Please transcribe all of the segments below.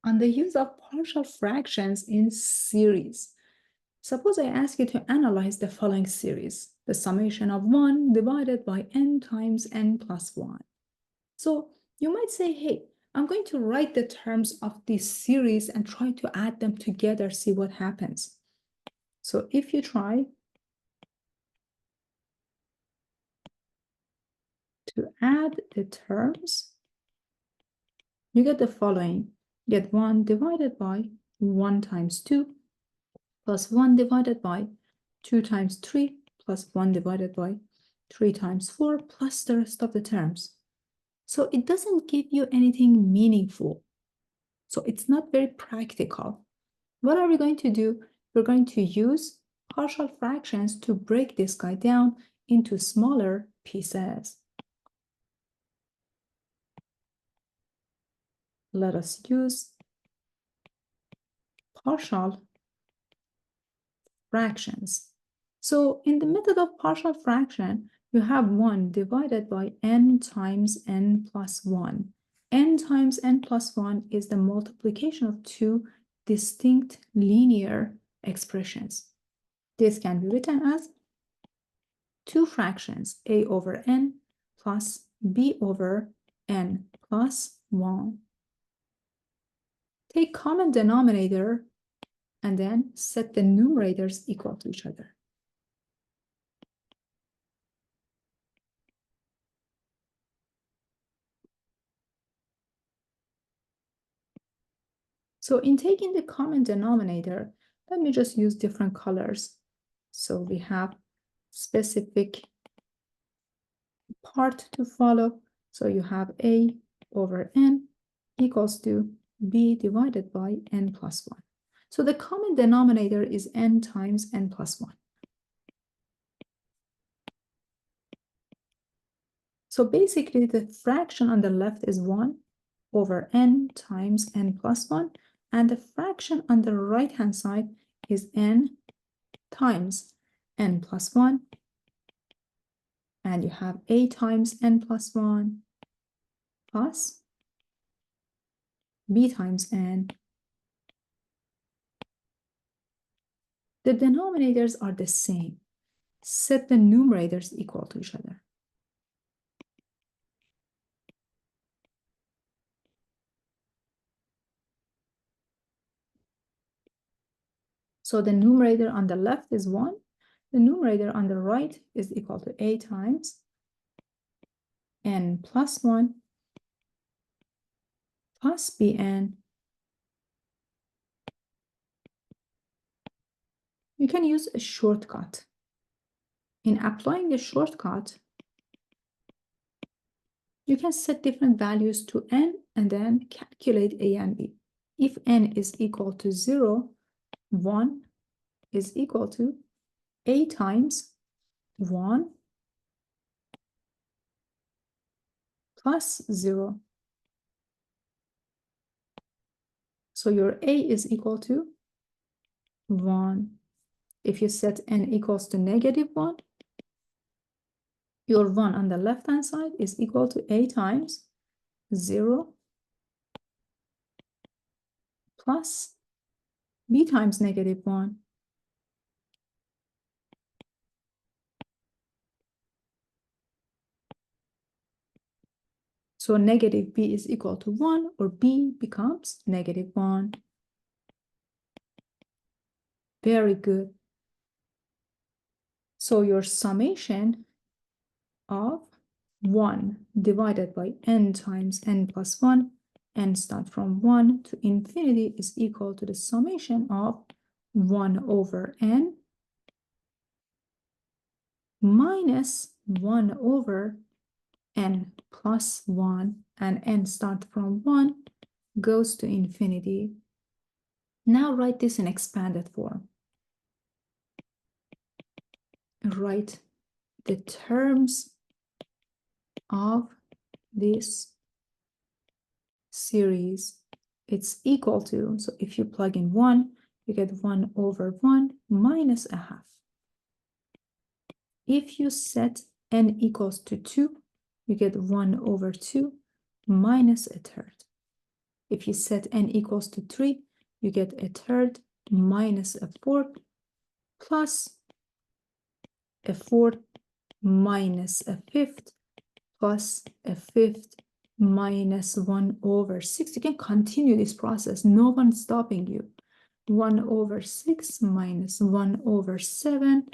on the use of partial fractions in series. Suppose I ask you to analyze the following series, the summation of 1 divided by n times n plus 1. So you might say, hey, I'm going to write the terms of this series and try to add them together, see what happens. So if you try to add the terms, you get the following. You get 1 divided by 1 times 2 plus 1 divided by 2 times 3 plus 1 divided by 3 times 4 plus the rest of the terms. So it doesn't give you anything meaningful. So it's not very practical. What are we going to do? We're going to use partial fractions to break this guy down into smaller pieces. Let us use partial fractions. So in the method of partial fraction, you have 1 divided by n times n plus 1. N times n plus 1 is the multiplication of two distinct linear expressions. This can be written as two fractions, a over n plus b over n plus 1. Take common denominator and then set the numerators equal to each other. So in taking the common denominator, let me just use different colors. So we have specific part to follow. So you have a over n equals to b divided by n plus 1. So the common denominator is n times n plus 1. So basically the fraction on the left is 1 over n times n plus 1. And the fraction on the right-hand side is n times n plus 1. And you have a times n plus 1 plus b times n. The denominators are the same. Set the numerators equal to each other. So the numerator on the left is 1. The numerator on the right is equal to a times n plus 1 plus bn. You can use a shortcut. In applying a shortcut, you can set different values to n and then calculate a and b. If n is equal to 0, 1 is equal to a times 1 plus 0. So your a is equal to 1. If you set n equals to -1, your 1 on the left-hand side is equal to a times 0 plus b times -1. So negative b is equal to 1, or b becomes -1. Very good. So your summation of 1 divided by n times n plus 1, n start from 1 to infinity, is equal to the summation of 1 over n minus 1 over n plus 1, and n start from 1 goes to infinity. Now write this in expanded form. Write the terms of this series. It's equal to, so if you plug in 1, you get 1 over 1 minus a half. If you set n equals to 2, you get 1 over 2 minus a third. If you set n equals to 3, you get a third minus a fourth plus a fourth minus a fifth plus a fifth minus 1 over 6. You can continue this process. No one's stopping you. 1 over 6 minus 1 over 7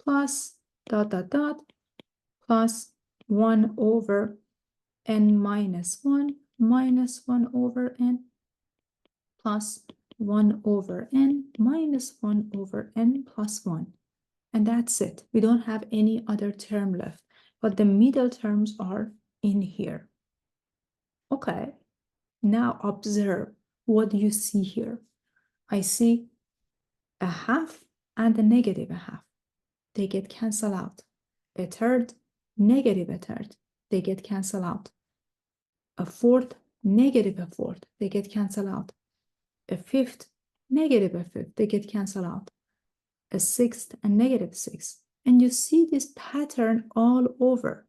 plus dot dot dot plus 1 over n minus 1 minus 1 over n plus 1 over n minus 1 over n plus 1. And that's it. We don't have any other term left, but the middle terms are in here. Okay, now observe what you see here. I see a half and a negative a half. They get cancelled out. A third, negative a third. They get cancelled out. A fourth, negative a fourth. They get cancelled out. A fifth, negative a fifth. They get cancelled out. A sixth and negative sixth. And you see this pattern all over.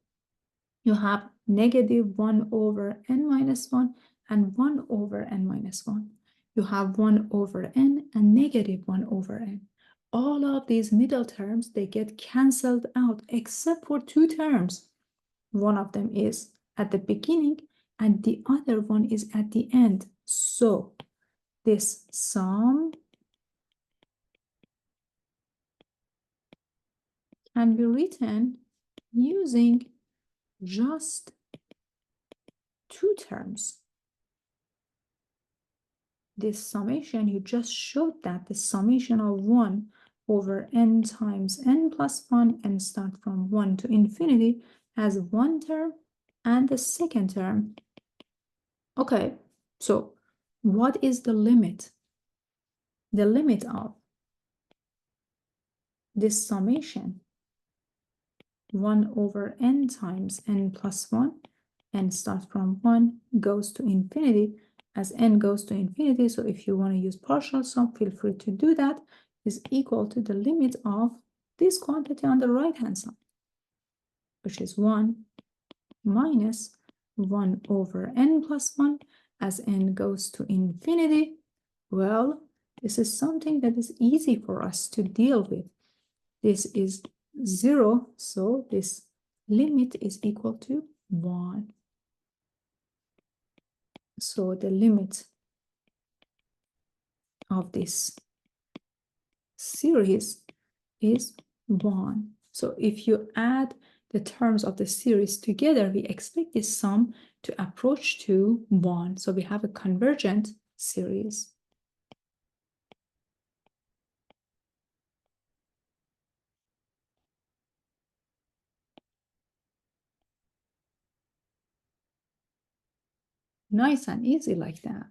You have negative 1 over n minus 1 and 1 over n minus 1. You have 1 over n and negative 1 over n. All of these middle terms, they get cancelled out except for 2 terms. One of them is at the beginning and the other one is at the end. So this sum can be written using just 2 terms. This summation, you just showed that the summation of 1 over n times n plus 1 and start from 1 to infinity has 1 term and the second term. Okay, so what is the limit? The limit of this summation 1 over n times n plus 1 and start from 1 goes to infinity as n goes to infinity. So if you want to use partial sum, feel free to do that, is equal to the limit of this quantity on the right hand side, which is 1 minus 1 over n plus 1 as n goes to infinity. Well, this is something that is easy for us to deal with. This is 0, so this limit is equal to 1. So the limit of this series is 1. So if you add the terms of the series together, we expect this sum to approach to 1. So we have a convergent series. Nice and easy like that.